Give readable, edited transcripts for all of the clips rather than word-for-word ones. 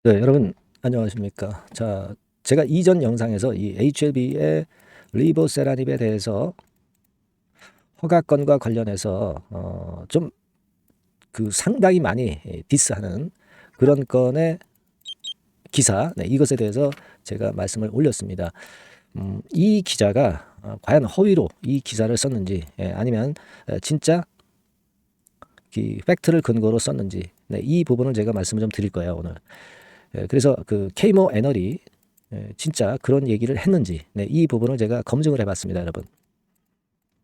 네, 여러분 안녕하십니까? 자, 제가 이전 영상에서 이 HLB의 리보세라닙에 대해서 허가건과 관련해서 좀 그 상당히 많이 디스하는 그런 건의 기사, 네, 이것에 대해서 제가 말씀을 올렸습니다. 이 기자가 과연 허위로 이 기사를 썼는지, 아니면 진짜 이 팩트를 근거로 썼는지, 네, 이 부분을 제가 말씀을 좀 드릴 거예요, 오늘. 그래서 그 케이모 애널이 진짜 그런 얘기를 했는지, 네, 이 부분을 제가 검증을 해봤습니다, 여러분.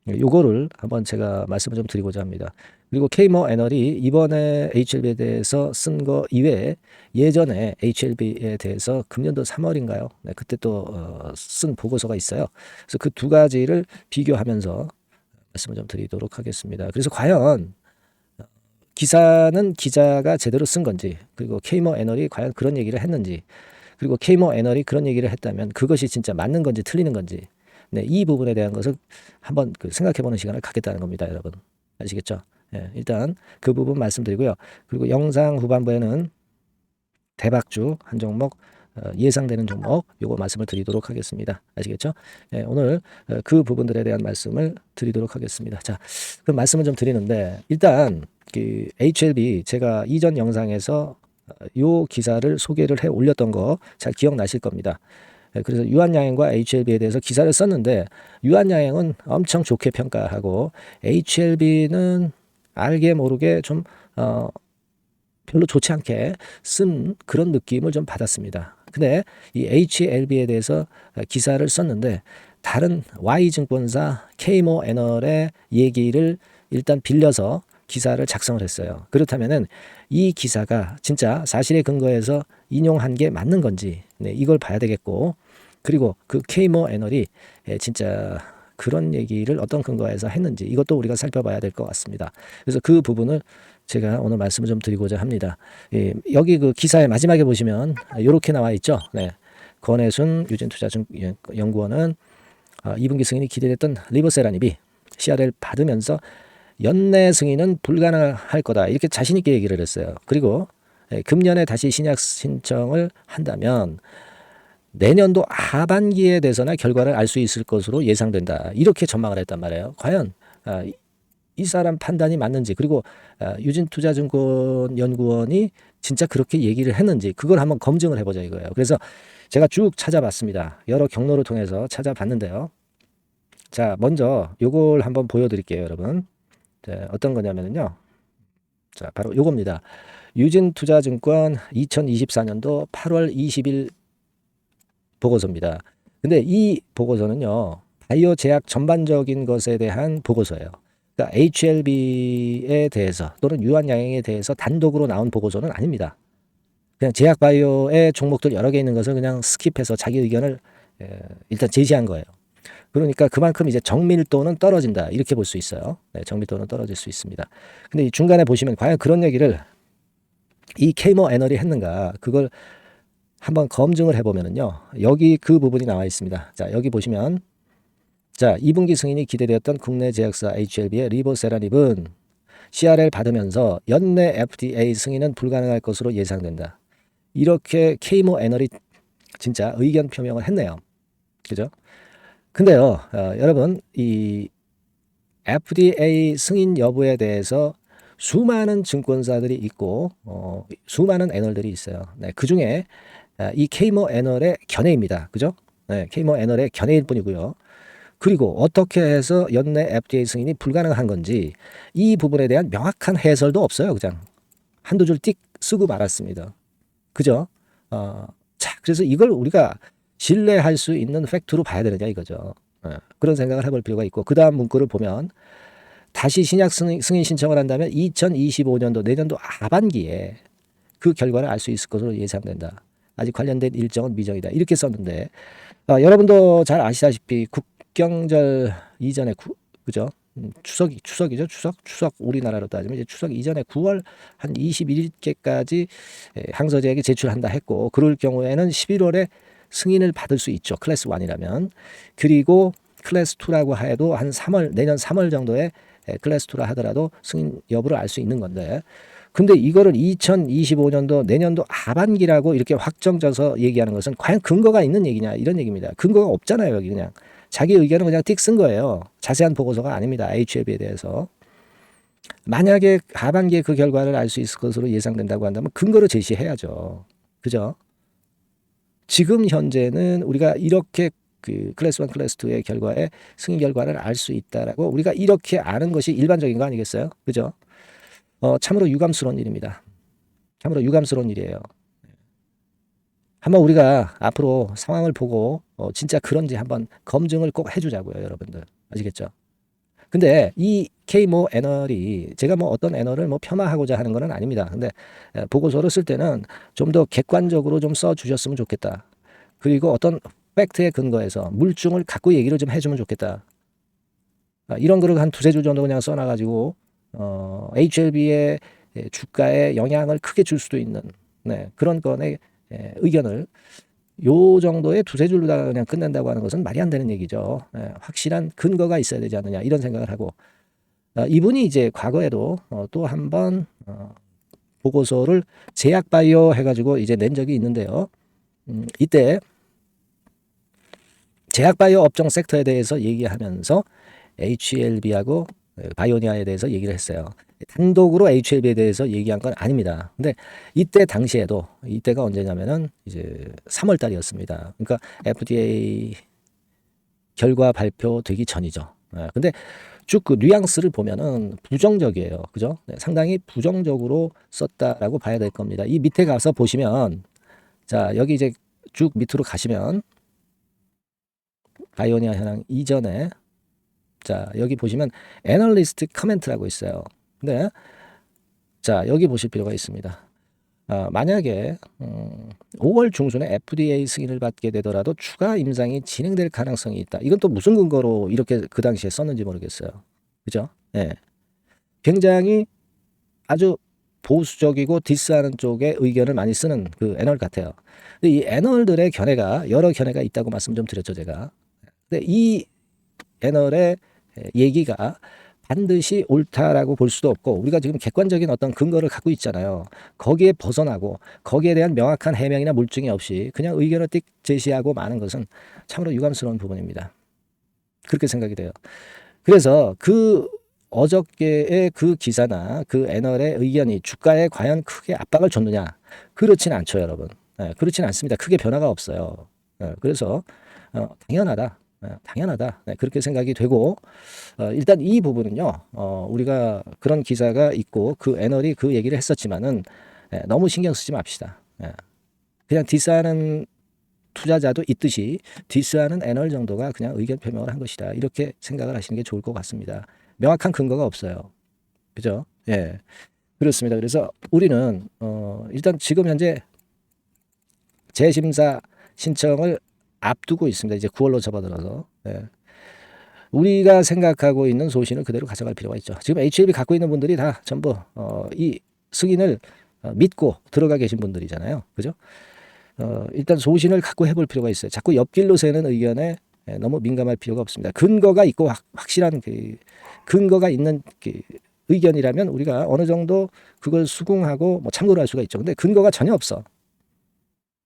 요거를 한번 제가 말씀을 좀 드리고자 합니다. 그리고 케이모 애널이 이번에 HLB에 대해서 쓴 거 이외에 예전에 HLB에 대해서 금년도 3월인가요? 네, 그때 또 쓴 보고서가 있어요. 그래서 그 두 가지를 비교하면서 말씀을 좀 드리도록 하겠습니다. 그래서 과연 기사는 기자가 제대로 쓴 건지, 그리고 케이모 애널이 과연 그런 얘기를 했는지, 그리고 케이모 애널이 그런 얘기를 했다면 그것이 진짜 맞는 건지 틀리는 건지, 네, 이 부분에 대한 것을 한번 생각해보는 시간을 갖겠다는 겁니다, 여러분. 아시겠죠? 예, 일단 그 부분 말씀드리고요. 그리고 영상 후반부에는 대박주 한 종목, 예상되는 종목, 요거 말씀을 드리도록 하겠습니다. 아시겠죠? 예, 오늘 그 부분들에 대한 말씀을 드리도록 하겠습니다. 자, 그럼 말씀을 좀 드리는데, 일단 그 HLB 제가 이전 영상에서 요 기사를 소개를 해 올렸던 거 잘 기억나실 겁니다. 그래서 유한양행과 HLB에 대해서 기사를 썼는데, 유한양행은 엄청 좋게 평가하고 HLB는 알게 모르게 좀 별로 좋지 않게 쓴 그런 느낌을 좀 받았습니다. 근데 이 HLB에 대해서 기사를 썼는데, 다른 Y증권사 케이모 애널의 얘기를 일단 빌려서 기사를 작성을 했어요. 그렇다면은 이 기사가 진짜 사실에 근거해서 인용한 게 맞는 건지, 네, 이걸 봐야 되겠고, 그리고 그 케이모 애널이 진짜 그런 얘기를 어떤 근거에서 했는지, 이것도 우리가 살펴봐야 될 것 같습니다. 그래서 그 부분을 제가 오늘 말씀을 좀 드리고자 합니다. 여기 그 기사의 마지막에 보시면 이렇게 나와 있죠. 네. 권혜순 유진투자연구원은 2분기 승인이 기대됐던 리버세라닙이 CRL 받으면서 연내 승인은 불가능할 거다, 이렇게 자신 있게 얘기를 했어요. 그리고 금년에 다시 신약 신청을 한다면 내년도 하반기에 대해서나 결과를 알 수 있을 것으로 예상된다, 이렇게 전망을 했단 말이에요. 과연 이 사람 판단이 맞는지, 그리고 유진투자증권 연구원이 진짜 그렇게 얘기를 했는지, 그걸 한번 검증을 해보자 이거예요. 그래서 제가 쭉 찾아봤습니다. 여러 경로를 통해서 찾아봤는데요. 자, 먼저 요걸 한번 보여드릴게요, 여러분. 자, 어떤 거냐면요. 자, 바로 요겁니다. 유진투자증권 2024년도 8월 20일 보고서입니다. 근데 이 보고서는요, 바이오 제약 전반적인 것에 대한 보고서예요. 그러니까 HLB에 대해서 또는 유한양행에 대해서 단독으로 나온 보고서는 아닙니다. 그냥 제약 바이오의 종목들 여러 개 있는 것을 그냥 스킵해서 자기 의견을 일단 제시한 거예요. 그러니까 그만큼 이제 정밀도는 떨어진다, 이렇게 볼 수 있어요. 네, 정밀도는 떨어질 수 있습니다. 근데 이 중간에 보시면 과연 그런 얘기를 이 케이모 애널이 했는가, 그걸 한번 검증을 해보면은요, 여기 그 부분이 나와 있습니다. 자, 여기 보시면, 자, 2분기 승인이 기대되었던 국내 제약사 HLB의 리보세라닙은 CRL 받으면서 연내 FDA 승인은 불가능할 것으로 예상된다, 이렇게 케이모 애널이 진짜 의견 표명을 했네요. 그죠? 근데요, 여러분, 이 FDA 승인 여부에 대해서 수많은 증권사들이 있고, 수많은 애널들이 있어요. 네, 그 중에 이 케이모 애널의 견해입니다. 그죠? 네, 케이모 애널의 견해일 뿐이고요. 그리고 어떻게 해서 연내 FDA 승인이 불가능한 건지, 이 부분에 대한 명확한 해설도 없어요. 그냥 한두 줄 띡 쓰고 말았습니다. 그죠? 자, 그래서 이걸 우리가 신뢰할 수 있는 팩트로 봐야 되느냐 이거죠. 그런 생각을 해볼 필요가 있고, 그 다음 문구를 보면 다시 신약 승인 신청을 한다면 2025년도 내년도 하반기에 그 결과를 알 수 있을 것으로 예상된다. 아직 관련된 일정은 미정이다, 이렇게 썼는데, 여러분도 잘 아시다시피 국경절 이전에 그죠? 추석이죠. 추석 우리나라로 따지면 이제 추석 이전에 9월 한 21일께까지 항서제약에 제출한다 했고, 그럴 경우에는 11월에 승인을 받을 수 있죠, 클래스 1이라면. 그리고 클래스 2라고 해도 한 3월, 내년 3월 정도에 클래스 2라 하더라도 승인 여부를 알 수 있는 건데, 근데 이거를 2025년도 내년도 하반기라고 이렇게 확정져서 얘기하는 것은 과연 근거가 있는 얘기냐 이런 얘기입니다. 근거가 없잖아요. 여기 그냥 자기 의견을 그냥 띡 쓴 거예요. 자세한 보고서가 아닙니다. HLB에 대해서. 만약에 하반기에 그 결과를 알 수 있을 것으로 예상된다고 한다면 근거를 제시해야죠. 그죠? 지금 현재는 우리가 이렇게 그 클래스 1, 클래스 2의 결과에 승인 결과를 알 수 있다라고 우리가 이렇게 아는 것이 일반적인 거 아니겠어요? 그죠? 참으로 유감스러운 일입니다. 참으로 유감스러운 일이에요. 한번 우리가 앞으로 상황을 보고 진짜 그런지 한번 검증을 꼭 해주자고요, 여러분들. 아시겠죠? 근데 이 K모 애널이 제가 뭐 어떤 애널을 뭐 폄하하고자 하는 건 아닙니다. 근데 보고서를 쓸 때는 좀 더 객관적으로 좀 써주셨으면 좋겠다. 그리고 어떤 팩트에 근거해서 물증을 갖고 얘기를 좀 해주면 좋겠다. 이런 거를 한 두세 줄 정도 그냥 써놔가지고 HLB의 주가에 영향을 크게 줄 수도 있는 그런 건의 의견을 요 정도의 두세 줄로 다 그냥 끝낸다고 하는 것은 말이 안 되는 얘기죠. 확실한 근거가 있어야 되지 않느냐 이런 생각을 하고 이분이 이제 과거에도 또 한 번 보고서를 제약바이오 해가지고 이제 낸 적이 있는데요. 이때 제약바이오 업종 섹터에 대해서 얘기하면서 HLB하고 바이오니아에 대해서 얘기를 했어요. 단독으로 HLB에 대해서 얘기한 건 아닙니다. 근데 이때 당시에도 이때가 언제냐면은 이제 3월 달이었습니다. 그러니까 FDA 결과 발표되기 전이죠. 근데 쭉 그 뉘앙스를 보면은 부정적이에요. 그죠? 상당히 부정적으로 썼다라고 봐야 될 겁니다. 이 밑에 가서 보시면 자, 여기 이제 쭉 밑으로 가시면 바이오니아 현황 이전에 자, 여기 보시면 애널리스트 커멘트라고 있어요. 근데 자, 여기 보실 필요가 있습니다. 만약에 5월 중순에 FDA 승인을 받게 되더라도 추가 임상이 진행될 가능성이 있다. 이건 또 무슨 근거로 이렇게 그 당시에 썼는지 모르겠어요. 그죠? 예. 굉장히 아주 보수적이고 디스하는 쪽의 의견을 많이 쓰는 그 애널 같아요. 근데 이 애널들의 견해가 여러 견해가 있다고 말씀 좀 드렸죠, 제가. 근데 이 애널의 얘기가 반드시 옳다라고 볼 수도 없고 우리가 지금 객관적인 어떤 근거를 갖고 있잖아요. 거기에 벗어나고 거기에 대한 명확한 해명이나 물증이 없이 그냥 의견을 띡 제시하고 마는 것은 참으로 유감스러운 부분입니다. 그렇게 생각이 돼요. 그래서 그 어저께의 그 기사나 그 애널의 의견이 주가에 과연 크게 압박을 줬느냐? 그렇진 않죠, 여러분. 그렇진 않습니다. 크게 변화가 없어요. 그래서 당연하다. 당연하다. 그렇게 생각이 되고 일단 이 부분은요. 우리가 그런 기사가 있고 그 애널이 그 얘기를 했었지만은 너무 신경 쓰지 맙시다. 그냥 디스하는 투자자도 있듯이 디스하는 애널 정도가 그냥 의견 표명을 한 것이다. 이렇게 생각을 하시는 게 좋을 것 같습니다. 명확한 근거가 없어요. 그죠? 예. 그렇습니다. 그래서 우리는 일단 지금 현재 재심사 신청을 앞두고 있습니다. 이제 9월로 접어들어서. 예. 우리가 생각하고 있는 소신을 그대로 가져갈 필요가 있죠. 지금 HLB 갖고 있는 분들이 다 전부 이 승인을 믿고 들어가 계신 분들이잖아요. 그죠? 일단 소신을 갖고 해볼 필요가 있어요. 자꾸 옆길로 새는 의견에 너무 민감할 필요가 없습니다. 근거가 있고 확실한 그 근거가 있는 그 의견이라면 우리가 어느 정도 그걸 수긍하고 뭐 참고를 할 수가 있죠. 근데 근거가 전혀 없어.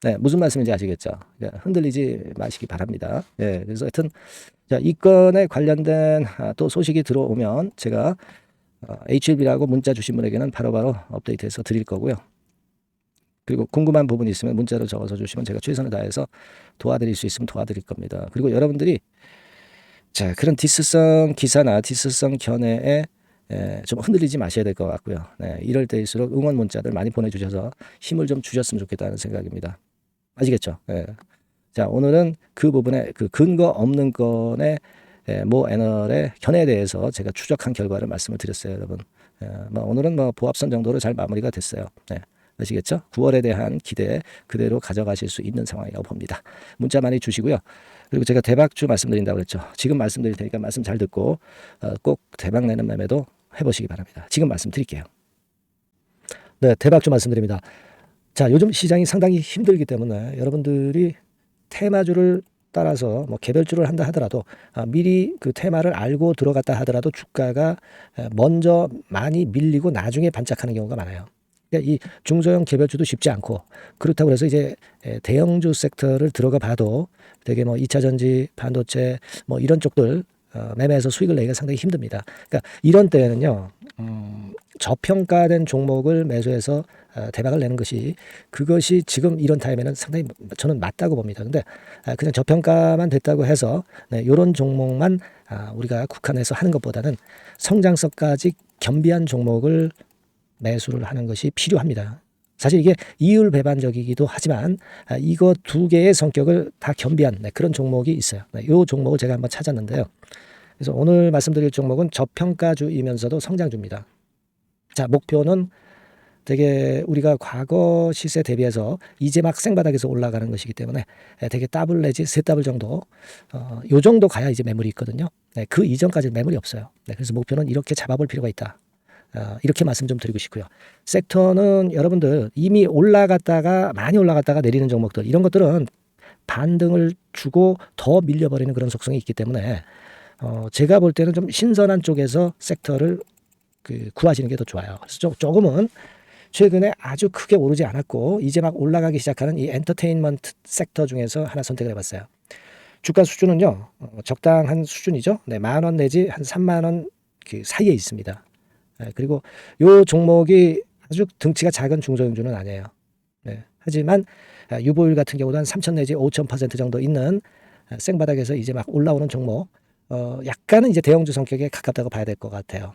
네, 무슨 말씀인지 아시겠죠? 흔들리지 마시기 바랍니다. 예, 그래서 하여튼 자, 이 건에 관련된 또 소식이 들어오면 제가 HLB라고 문자 주신 분에게는 바로바로 업데이트해서 드릴 거고요. 그리고 궁금한 부분이 있으면 문자로 적어서 주시면 제가 최선을 다해서 도와드릴 수 있으면 도와드릴 겁니다. 그리고 여러분들이 자, 그런 디스성 기사나 디스성 견해에 좀 흔들리지 마셔야 될 것 같고요. 네, 이럴 때일수록 응원 문자들 많이 보내주셔서 힘을 좀 주셨으면 좋겠다는 생각입니다. 아시겠죠? 예. 자, 오늘은 그 부분에 그 근거 없는 건의 모 애널의 견해에 대해서 제가 추적한 결과를 말씀을 드렸어요, 여러분. 뭐 오늘은 뭐 보합선 정도로 잘 마무리가 됐어요. 네. 아시겠죠? 9월에 대한 기대 그대로 가져가실 수 있는 상황이라고 봅니다. 문자 많이 주시고요. 그리고 제가 대박주 말씀드린다고 그랬죠. 지금 말씀드릴 테니까 말씀 잘 듣고 꼭 대박 내는 매매도 해보시기 바랍니다. 지금 말씀드릴게요. 네, 대박주 말씀드립니다. 자, 요즘 시장이 상당히 힘들기 때문에 여러분들이 테마주를 따라서 뭐 개별주를 한다 하더라도 미리 그 테마를 알고 들어갔다 하더라도 주가가 먼저 많이 밀리고 나중에 반짝하는 경우가 많아요. 그러니까 이 중소형 개별주도 쉽지 않고, 그렇다고 해서 이제 대형주 섹터를 들어가 봐도 되게 뭐 2차 전지, 반도체 뭐 이런 쪽들 매매해서 수익을 내기가 상당히 힘듭니다. 그러니까 이런 때에는요, 저평가된 종목을 매수해서 대박을 내는 것이, 그것이 지금 이런 타임에는 상당히 저는 맞다고 봅니다. 근데 그냥 저평가만 됐다고 해서 이런 종목만 우리가 국한해서 하는 것보다는 성장성까지 겸비한 종목을 매수를 하는 것이 필요합니다. 사실 이게 이율배반적이기도 하지만 이거 두 개의 성격을 다 겸비한 그런 종목이 있어요. 이 종목을 제가 한번 찾았는데요. 그래서 오늘 말씀드릴 종목은 저평가주이면서도 성장주입니다. 자, 목표는 되게 우리가 과거 시세 대비해서 이제 막 생바닥에서 올라가는 것이기 때문에 되게 더블 내지 세 더블 정도, 요 정도 가야 이제 매물이 있거든요. 그 이전까지는 매물이 없어요. 그래서 목표는 이렇게 잡아볼 필요가 있다. 이렇게 말씀 좀 드리고 싶고요. 섹터는 여러분들 이미 올라갔다가 많이 올라갔다가 내리는 종목들, 이런 것들은 반등을 주고 더 밀려버리는 그런 속성이 있기 때문에 제가 볼 때는 좀 신선한 쪽에서 섹터를 구하시는 게 더 좋아요. 그래서 조금은 최근에 아주 크게 오르지 않았고 이제 막 올라가기 시작하는 이 엔터테인먼트 sek터 중에서 하나 선택을 해봤어요. 주가 수준은요, 적당한 수준이죠. 10,000원 내지 한 30,000원 그 사이에 있습니다. 그리고 요 종목이 아주 등치가 작은 중소형주는 아니에요. 하지만 유보율 같은 경우도 한 3,000 내지 5,000% 정도 있는 생바닥에서 이제 막 올라오는 종목, 약간은 이제 대형주 성격에 가깝다고 봐야 될 것 같아요.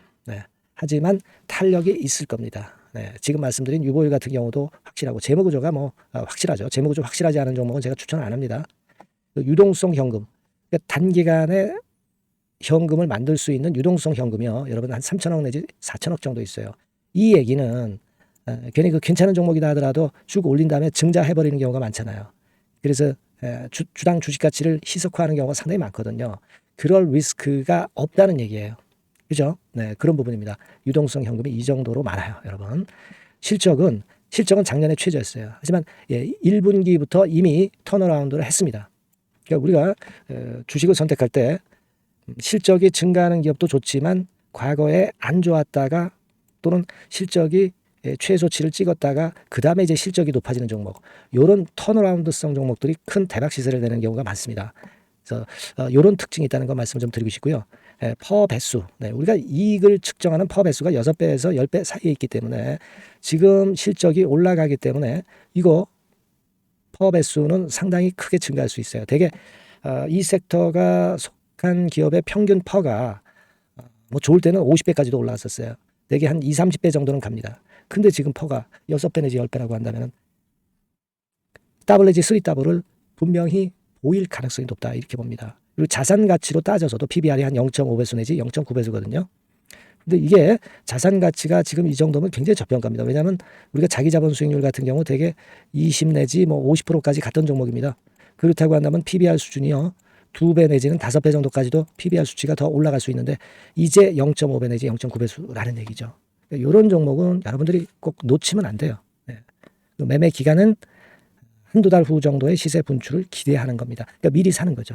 하지만 탄력이 있을 겁니다. 지금 말씀드린 유보율 같은 경우도 확실하고 재무구조가 뭐 확실하죠. 재무구조 확실하지 않은 종목은 제가 추천을 안 합니다. 유동성 현금, 그러니까 단기간에 현금을 만들 수 있는 유동성 현금이요, 여러분 한 3,000억 내지 4,000억 정도 있어요. 이 얘기는 괜히 그 괜찮은 종목이다 하더라도 쭉 올린 다음에 증자해버리는 경우가 많잖아요. 그래서 주당 주식 가치를 희석화하는 경우가 상당히 많거든요. 그럴 리스크가 없다는 얘기예요. 그죠? 그런 부분입니다. 유동성 현금이 이 정도로 많아요, 여러분. 실적은 작년에 최저였어요. 하지만 1분기부터 이미 턴어라운드를 했습니다. 그러니까 우리가 주식을 선택할 때 실적이 증가하는 기업도 좋지만 과거에 안 좋았다가 또는 실적이 최소치를 찍었다가 그 다음에 이제 실적이 높아지는 종목, 이런 턴어라운드성 종목들이 큰 대박 시세를 내는 경우가 많습니다. 그래서 이런 특징이 있다는 거 말씀 좀 드리고 싶고요. 퍼 배수, 우리가 이익을 측정하는 퍼 배수가 6배에서 10배 사이에 있기 때문에 지금 실적이 올라가기 때문에 이거 퍼 배수는 상당히 크게 증가할 수 있어요. 되게 이 섹터가 속한 기업의 평균 퍼가 뭐 좋을 때는 50배까지도 올라갔었어요. 되게 한 20, 30배 정도는 갑니다. 근데 지금 퍼가 6배 내지 10배라고 한다면 더블 내지 3더블을 분명히 보일 가능성이 높다, 이렇게 봅니다. 그리고 자산 가치로 따져서도 PBR이 한 0.5배수 내지 0.9배수거든요. 근데 이게 자산 가치가 지금 이 정도면 굉장히 저평가입니다. 왜냐하면 우리가 자기 자본 수익률 같은 경우 되게 20 내지 뭐 50%까지 갔던 종목입니다. 그렇다고 한다면 PBR 수준이요, 2배 내지는 5배 정도까지도 PBR 수치가 더 올라갈 수 있는데 이제 0.5배 내지 0.9배수라는 얘기죠. 그러니까 이런 종목은 여러분들이 꼭 놓치면 안 돼요. 매매 기간은 한두 달 후 정도의 시세 분출을 기대하는 겁니다. 그러니까 미리 사는 거죠.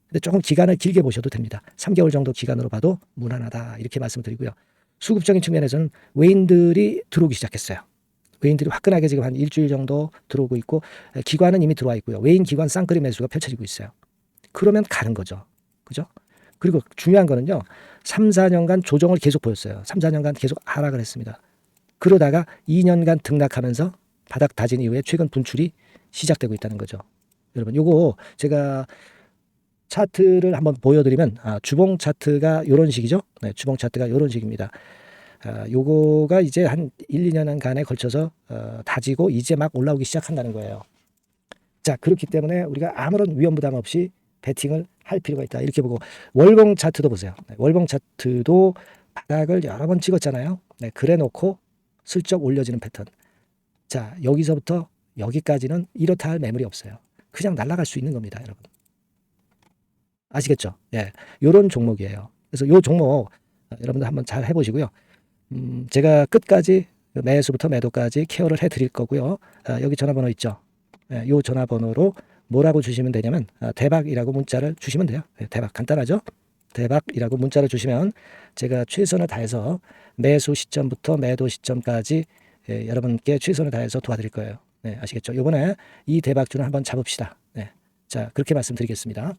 근데 조금 기간을 길게 보셔도 됩니다. 3개월 정도 기간으로 봐도 무난하다, 이렇게 말씀드리고요. 수급적인 측면에서는 외인들이 들어오기 시작했어요. 외인들이 화끈하게 지금 한 일주일 정도 들어오고 있고, 기관은 이미 들어와 있고요. 외인 기관 쌍끌이 매수가 펼쳐지고 있어요. 그러면 가는 거죠. 그죠? 그리고 중요한 거는요, 3, 4년간 조정을 계속 보였어요. 3, 4년간 계속 하락을 했습니다. 그러다가 2년간 등락하면서 바닥 다진 이후에 최근 분출이 시작되고 있다는 거죠. 여러분, 요거 제가 차트를 한번 보여드리면, 주봉 차트가 이런 식이죠. 주봉 차트가 이런 식입니다. 요거가 이제 한 1, 2년간에 걸쳐서 다지고 이제 막 올라오기 시작한다는 거예요. 자, 그렇기 때문에 우리가 아무런 위험 부담 없이 베팅을 할 필요가 있다, 이렇게 보고, 월봉 차트도 보세요. 월봉 차트도 바닥을 여러 번 찍었잖아요. 그래 놓고 슬쩍 올려지는 패턴. 자, 여기서부터 여기까지는 이렇다 할 매물이 없어요. 그냥 날아갈 수 있는 겁니다, 여러분. 아시겠죠? 요런 종목이에요. 그래서 요 종목 여러분들 한번 잘 해보시고요. 제가 끝까지 매수부터 매도까지 케어를 해드릴 거고요. 여기 전화번호 있죠? 요 전화번호로 뭐라고 주시면 되냐면 대박이라고 문자를 주시면 돼요. 대박, 간단하죠? 대박이라고 문자를 주시면 제가 최선을 다해서 매수 시점부터 매도 시점까지 예, 여러분께 최선을 다해서 도와드릴 거예요. 네, 아시겠죠? 요번에 이 대박주는 한번 잡읍시다. 네, 자, 그렇게 말씀드리겠습니다.